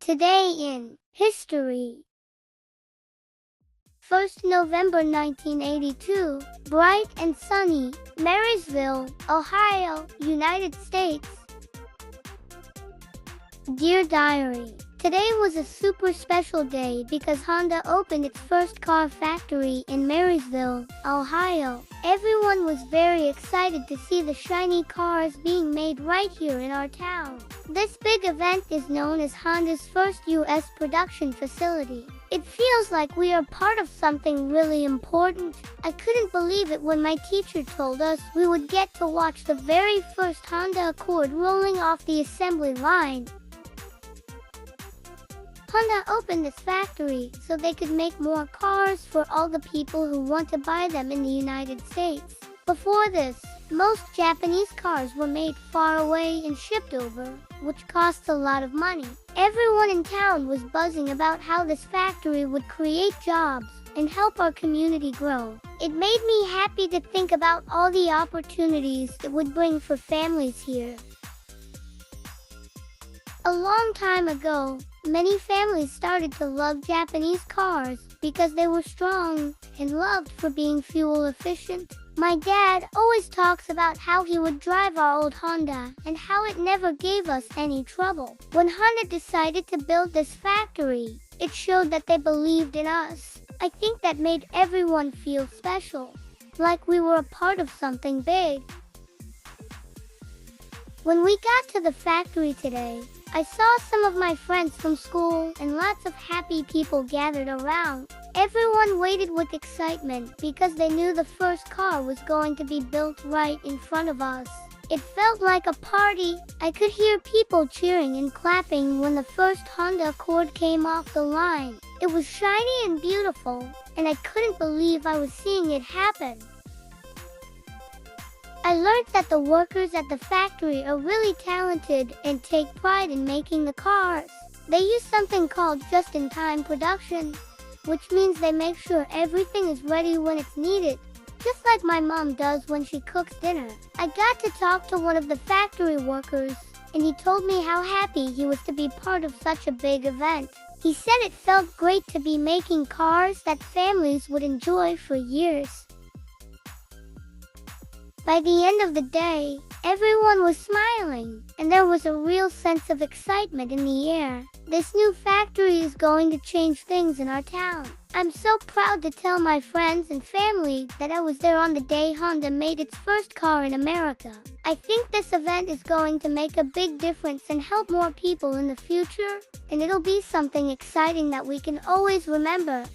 Today in history. 1st November 1982, bright and sunny, Marysville, Ohio, United States. Dear Diary, today was a super special day because Honda opened its first car factory in Marysville, Ohio. Everyone was very excited to see the shiny cars being made right here in our town. This big event is known as Honda's first U.S. production facility. It feels like we are part of something really important. I couldn't believe it when my teacher told us we would get to watch the very first Honda Accord rolling off the assembly line. Honda opened this factory so they could make more cars for all the people who want to buy them in the United States. Before this, most Japanese cars were made far away and shipped over, which costs a lot of money. Everyone in town was buzzing about how this factory would create jobs and help our community grow. It made me happy to think about all the opportunities it would bring for families here. A long time ago, many families started to love Japanese cars because they were strong and loved for being fuel efficient. My dad always talks about how he would drive our old Honda and how it never gave us any trouble. When Honda decided to build this factory, it showed that they believed in us. I think that made everyone feel special, like we were a part of something big. When we got to the factory today, I saw some of my friends from school and lots of happy people gathered around. Everyone waited with excitement because they knew the first car was going to be built right in front of us. It felt like a party. I could hear people cheering and clapping when the first Honda Accord came off the line. It was shiny and beautiful, and I couldn't believe I was seeing it happen. I learned that the workers at the factory are really talented and take pride in making the cars. They use something called just-in-time production, which means they make sure everything is ready when it's needed, just like my mom does when she cooks dinner. I got to talk to one of the factory workers, and he told me how happy he was to be part of such a big event. He said it felt great to be making cars that families would enjoy for years. By the end of the day, everyone was smiling, and there was a real sense of excitement in the air. This new factory is going to change things in our town. I'm so proud to tell my friends and family that I was there on the day Honda made its first car in America. I think this event is going to make a big difference and help more people in the future, and it'll be something exciting that we can always remember.